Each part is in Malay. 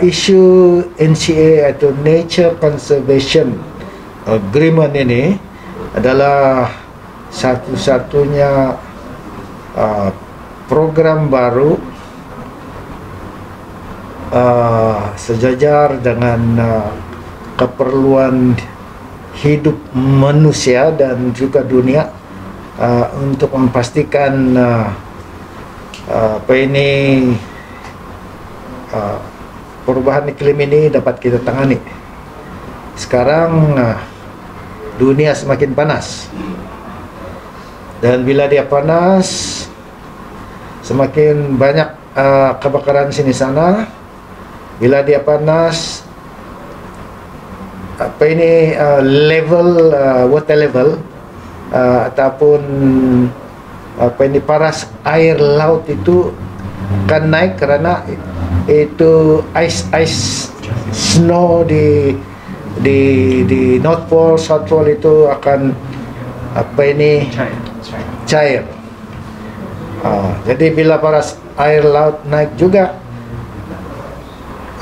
isu NCA atau Nature Conservation Agreement ini adalah satu-satunya program baru sejajar dengan keperluan hidup manusia dan juga dunia, untuk memastikan perubahan iklim ini dapat kita tangani. Sekarang dunia semakin panas, dan bila dia panas semakin banyak kebakaran sini sana. Bila dia panas, level water level ataupun paras air laut itu kan naik, karena itu ice snow di North Pole, South Pole itu akan cair. Jadi bila paras air laut naik juga,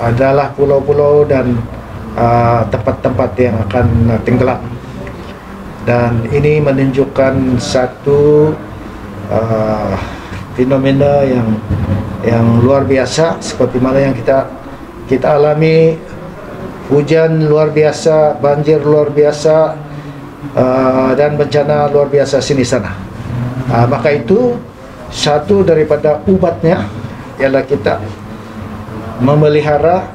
adalah pulau-pulau dan tempat-tempat yang akan tenggelam. Dan ini menunjukkan satu fenomena yang luar biasa, seperti mana yang kita alami. Hujan luar biasa, banjir luar biasa, dan bencana luar biasa sini sana. Maka itu satu daripada ubatnya ialah kita memelihara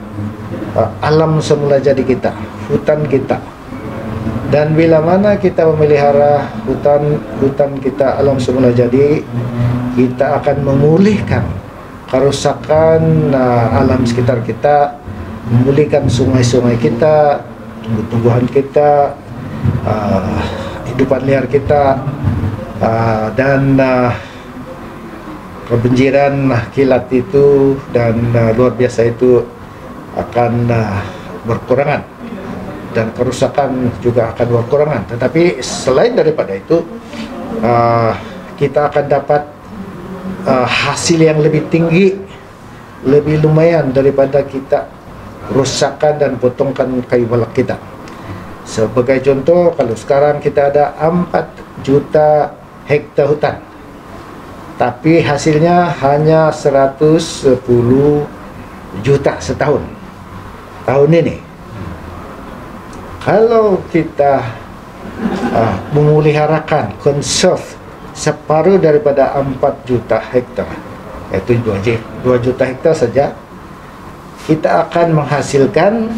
alam semula jadi kita, hutan kita. Dan bila mana kita memelihara hutan kita, alam semula jadi, kita akan memulihkan kerusakan alam sekitar kita, memulihkan sungai-sungai kita, tumbuh-tumbuhan kita, hidupan liar kita, dan kebanjiran, kilat itu dan luar biasa itu akan berkurangan, dan kerusakan juga akan berkurangan. Tetapi selain daripada itu, kita akan dapat hasil yang lebih tinggi, lebih lumayan daripada kita rusakkan dan potongkan kayu balak kita. Sebagai contoh, kalau sekarang kita ada 4 juta hektar hutan, tapi hasilnya hanya 110 juta setahun. Tahun ini, kalau kita memeliharakan, conserve separuh daripada 4 juta hektar, yaitu 2 juta hektar saja, kita akan menghasilkan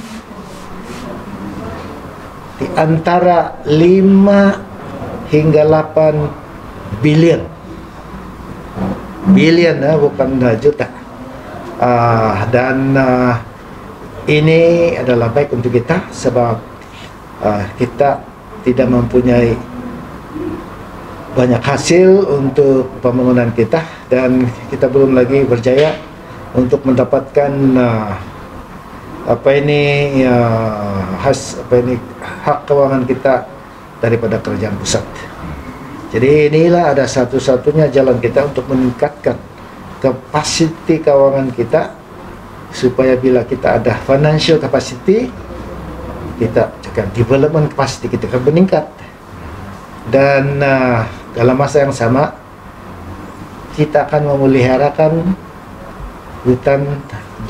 di antara 5 hingga 8 bilion, bukan juta. Dan ini adalah baik untuk kita, sebab kita tidak mempunyai banyak hasil untuk pembangunan kita, dan kita belum lagi berjaya untuk mendapatkan hak keuangan kita daripada kerajaan pusat. Jadi inilah ada satu-satunya jalan kita untuk meningkatkan kapasiti keuangan kita, supaya bila kita ada financial capacity, kita juga development capacity kita akan meningkat. Dan dalam masa yang sama, kita akan memeliharakan hutan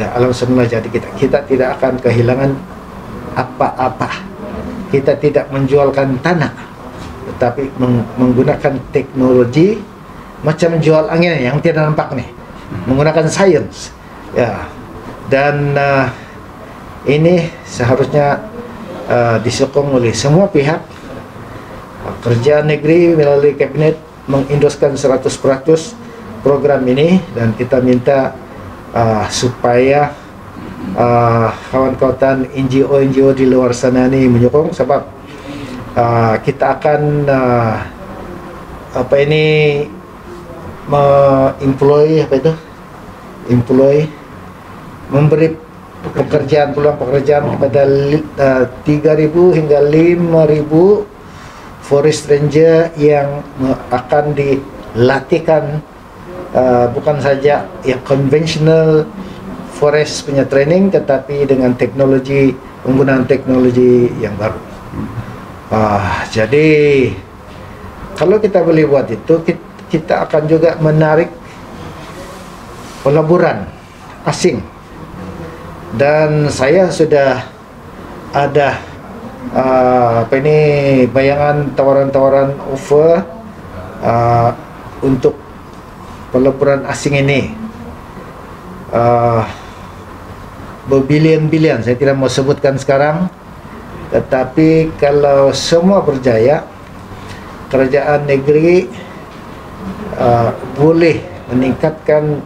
dan alam semula jadi kita. Kita tidak akan kehilangan apa-apa. Kita tidak menjualkan tanah, tetapi menggunakan teknologi macam menjual angin yang tidak nampak nih, menggunakan sains, ya. Dan ini seharusnya disokong oleh semua pihak. Kerajaan negeri melalui kabinet mengindoskan 100% program ini, dan kita minta supaya kawan-kawan NGO di luar sana ini menyokong, sebab kita akan memberi peluang pekerjaan kepada 3.000 hingga 5.000 forest ranger yang akan dilatihkan, bukan saja yang conventional forest punya training, tetapi dengan teknologi, penggunaan teknologi yang baru. Jadi kalau kita boleh buat itu, kita akan juga menarik pelaburan asing. Dan saya sudah ada bayangan tawaran-tawaran offer untuk pelaburan asing ini berbilion-bilion. Saya tidak mau sebutkan sekarang, tetapi kalau semua berjaya, kerajaan negeri boleh meningkatkan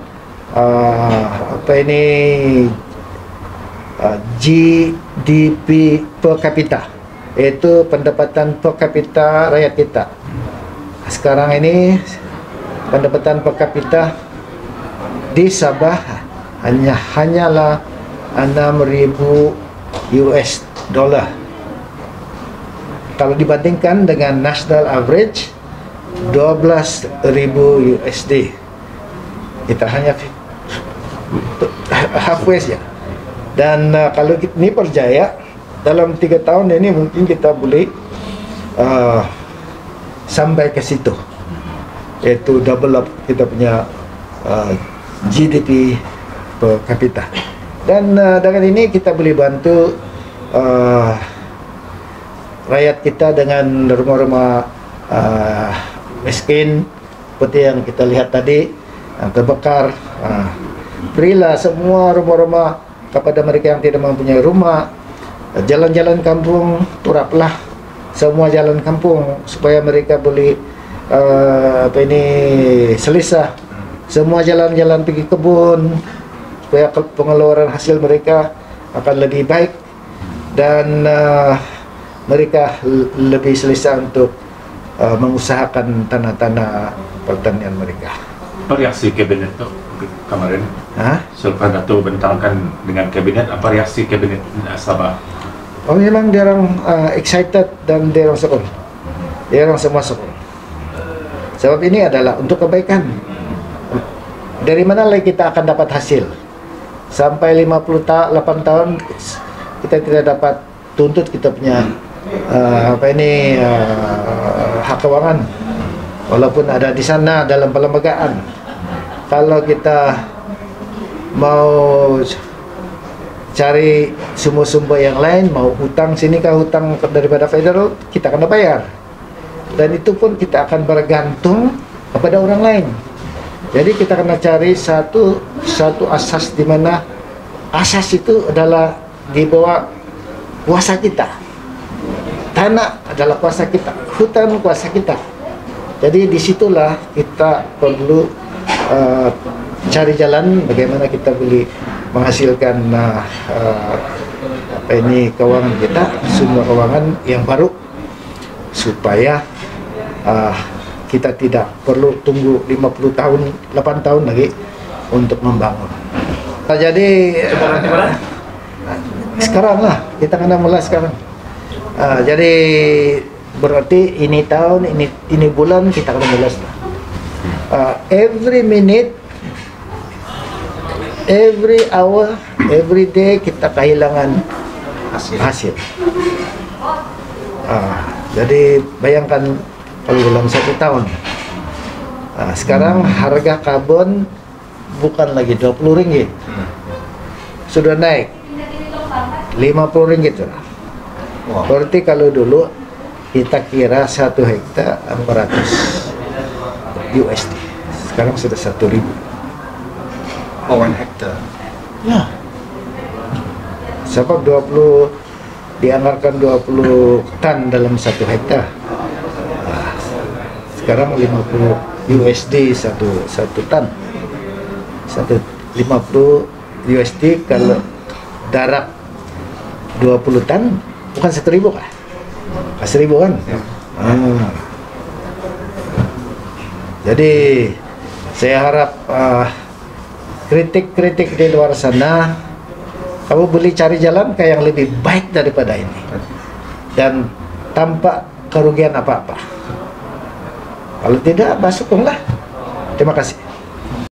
GDP per kapita, yaitu pendapatan per kapita rakyat kita. Sekarang ini pendapatan per kapita di Sabah hanyalah 6.000 US dollar. Kalau dibandingkan dengan national average 12.000 USD, kita hanya halfway ya. Dan kalau ini berjaya dalam 3 tahun ini, mungkin kita boleh sampai ke situ, yaitu double up kita punya GDP per kapita. Dan dengan ini kita boleh bantu rakyat kita dengan rumah-rumah miskin seperti yang kita lihat tadi, yang terbakar. Berilah semua rumah-rumah kepada mereka yang tidak mempunyai rumah. Jalan-jalan kampung, turaplah semua jalan kampung supaya mereka boleh selisah. Semua jalan-jalan pergi kebun supaya pengeluaran hasil mereka akan lebih baik, dan mereka lebih selesa untuk mengusahakan tanah-tanah pertanian mereka. Apa reaksi kabinet itu kemarin? Selepas Dato' bentangkan dengan kabinet, apa reaksi kabinet Sabah? Oh, memang dia orang excited dan dia orang sokong. Dia orang semua sokong. Sebab ini adalah untuk kebaikan. Dari mana lagi kita akan dapat hasil? Sampai 58 tahun kita tidak dapat tuntut kita punya hak keuangan, walaupun ada di sana dalam perlembagaan. Kalau kita mau cari sumber-sumber yang lain, mau hutang sini kah, hutang daripada federal, kita akan bayar, dan itu pun kita akan bergantung kepada orang lain. Jadi kita kena cari satu asas, di mana asas itu adalah di bawah kuasa kita. Tanah adalah kuasa kita, hutan kuasa kita. Jadi disitulah kita perlu cari jalan bagaimana kita boleh menghasilkan keuangan kita, sumber keuangan yang baru, supaya kita tidak perlu tunggu 50 tahun, 8 tahun lagi untuk membangun. Jadi sekarang lah, kita kena mulai sekarang. Jadi berarti ini tahun, ini bulan kita kena mulai. Every minute, every hour, every day kita kehilangan hasil. Jadi bayangkan kalau dalam 1 tahun, sekarang harga karbon bukan lagi 20 ringgit, sudah naik 50 ringgit sudah. Berarti kalau dulu kita kira 1 hektar 400 USD, sekarang sudah 1.000. 1 hektar. Ya. Sebab dianggarkan 20 tan dalam 1 hektar. Sekarang 50 USD satu tan. 50 USD kalau darab 20 tan, bukan 1.000 kah? 1.000 kan? Ya. Jadi saya harap kritik-kritik di luar sana, kamu boleh cari jalan ke yang lebih baik daripada ini, dan tanpa kerugian apa-apa. Kalau tidak, masuklah. Terima kasih.